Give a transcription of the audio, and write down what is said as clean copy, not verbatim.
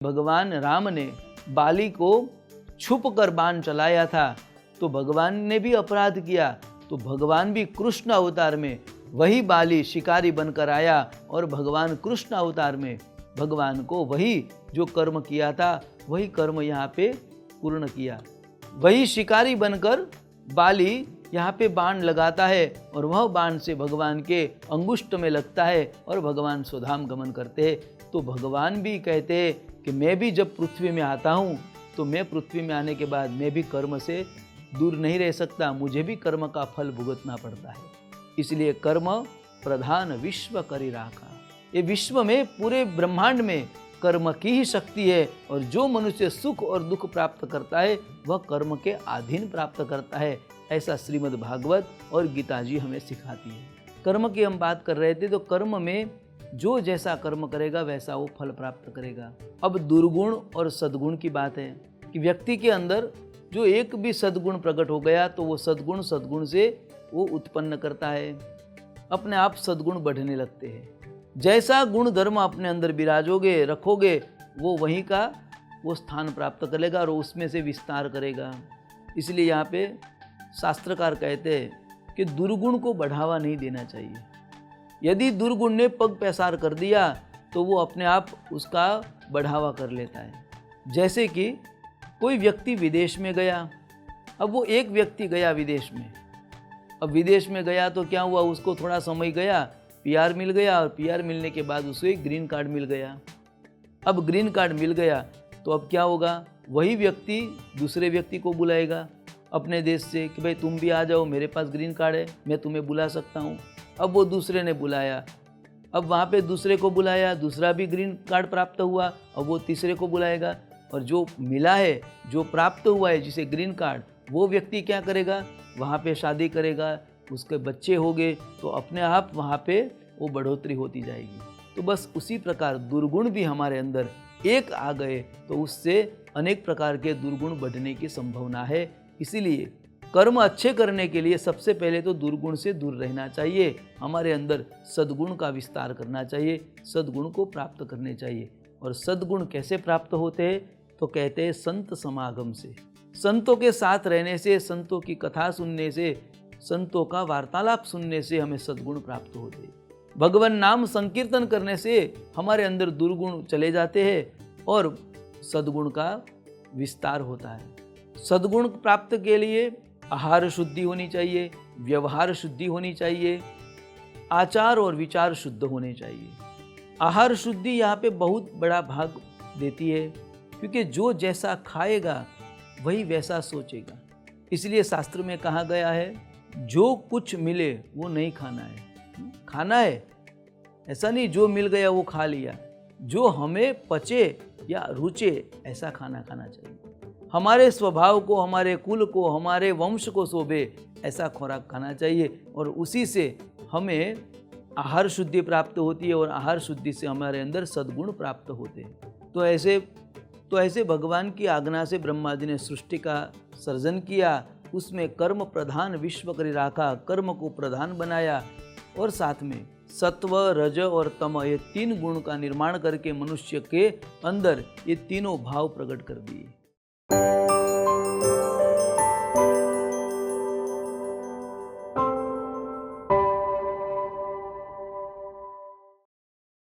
भगवान राम ने बाली को छुप कर बाण चलाया था तो भगवान ने भी अपराध किया, तो भगवान भी कृष्ण अवतार में वही बाली शिकारी बनकर आया और भगवान कृष्ण अवतार में भगवान को वही जो कर्म किया था वही कर्म यहाँ पे पूर्ण किया। वही शिकारी बनकर बाली यहाँ पे बाण लगाता है और वह बाण से भगवान के अंगुष्ठ में लगता है और भगवान स्वधाम गमन करते हैं। तो भगवान भी कहते हैं कि मैं भी जब पृथ्वी में आता हूँ तो मैं पृथ्वी में आने के बाद मैं भी कर्म से दूर नहीं रह सकता, मुझे भी कर्म का फल भुगतना पड़ता है। इसलिए कर्म प्रधान विश्व करि राखा। ये विश्व में पूरे ब्रह्मांड में कर्म की ही शक्ति है और जो मनुष्य सुख और दुख प्राप्त करता है वह कर्म के अधीन प्राप्त करता है। ऐसा श्रीमद् भागवत और गीता जी हमें सिखाती है। कर्म की हम बात कर रहे थे तो कर्म में जो जैसा कर्म करेगा वैसा वो फल प्राप्त करेगा। अब दुर्गुण और सद्गुण की बात है कि व्यक्ति के अंदर जो एक भी सद्गुण प्रकट हो गया तो वो सद्गुण से वो उत्पन्न करता है, अपने आप सद्गुण बढ़ने लगते हैं। जैसा गुण धर्म अपने अंदर विराजोगे रखोगे वो वहीं का वो स्थान प्राप्त करेगा और उसमें से विस्तार करेगा। इसलिए यहाँ पे शास्त्रकार कहते हैं कि दुर्गुण को बढ़ावा नहीं देना चाहिए। यदि दुर्गुण ने पग पैसार कर दिया तो वो अपने आप उसका बढ़ावा कर लेता है। जैसे कि कोई व्यक्ति विदेश में गया, अब वो एक व्यक्ति गया विदेश में, अब विदेश में गया तो क्या हुआ, उसको थोड़ा समय गया, पीआर मिल गया और पीआर मिलने के बाद उसे ग्रीन कार्ड मिल गया। अब ग्रीन कार्ड मिल गया तो अब क्या होगा, वही व्यक्ति दूसरे व्यक्ति को बुलाएगा अपने देश से कि भाई तुम भी आ जाओ, मेरे पास ग्रीन कार्ड है, मैं तुम्हें बुला सकता हूँ। अब वो दूसरे ने बुलाया, अब वहाँ पे दूसरे को बुलाया, दूसरा भी ग्रीन कार्ड प्राप्त हुआ, अब वो तीसरे को बुलाएगा और जो मिला है, जो प्राप्त हुआ है जिसे ग्रीन कार्ड, वो व्यक्ति क्या करेगा, वहाँ पे शादी करेगा, उसके बच्चे होंगे तो अपने आप वहाँ पे वो बढ़ोतरी होती जाएगी। तो बस उसी प्रकार दुर्गुण भी हमारे अंदर एक आ गए तो उससे अनेक प्रकार के दुर्गुण बढ़ने की संभावना है। इसीलिए कर्म अच्छे करने के लिए सबसे पहले तो दुर्गुण से दूर रहना चाहिए, हमारे अंदर सद्गुण का विस्तार करना चाहिए, सद्गुण को प्राप्त करने चाहिए। और सद्गुण कैसे प्राप्त होते हैं तो कहते हैं संत समागम से, संतों के साथ रहने से, संतों की कथा सुनने से, संतों का वार्तालाप सुनने से हमें सद्गुण प्राप्त होते हैं। भगवान नाम संकीर्तन करने से हमारे अंदर दुर्गुण चले जाते हैं और सद्गुण का विस्तार होता है। सद्गुण प्राप्त के लिए आहार शुद्धि होनी चाहिए, व्यवहार शुद्धि होनी चाहिए, आचार और विचार शुद्ध होने चाहिए। आहार शुद्धि यहाँ पे बहुत बड़ा भाग देती है क्योंकि जो जैसा खाएगा वही वैसा सोचेगा। इसलिए शास्त्र में कहा गया है जो कुछ मिले वो नहीं खाना है, खाना है ऐसा नहीं जो मिल गया वो खा लिया, जो हमें पचे या रुचे ऐसा खाना खाना चाहिए। हमारे स्वभाव को, हमारे कुल को, हमारे वंश को शोभे ऐसा खुराक खाना चाहिए और उसी से हमें आहार शुद्धि प्राप्त होती है और आहार शुद्धि से हमारे अंदर सद्गुण प्राप्त होते हैं। तो ऐसे भगवान की आज्ञा से ब्रह्मा जी ने सृष्टि का सर्जन किया, उसमें कर्म प्रधान विश्व करि राखा, कर्म को प्रधान बनाया और साथ में सत्व रज और तम ये तीन गुण का निर्माण करके मनुष्य के अंदर ये तीनों भाव प्रकट कर दिए।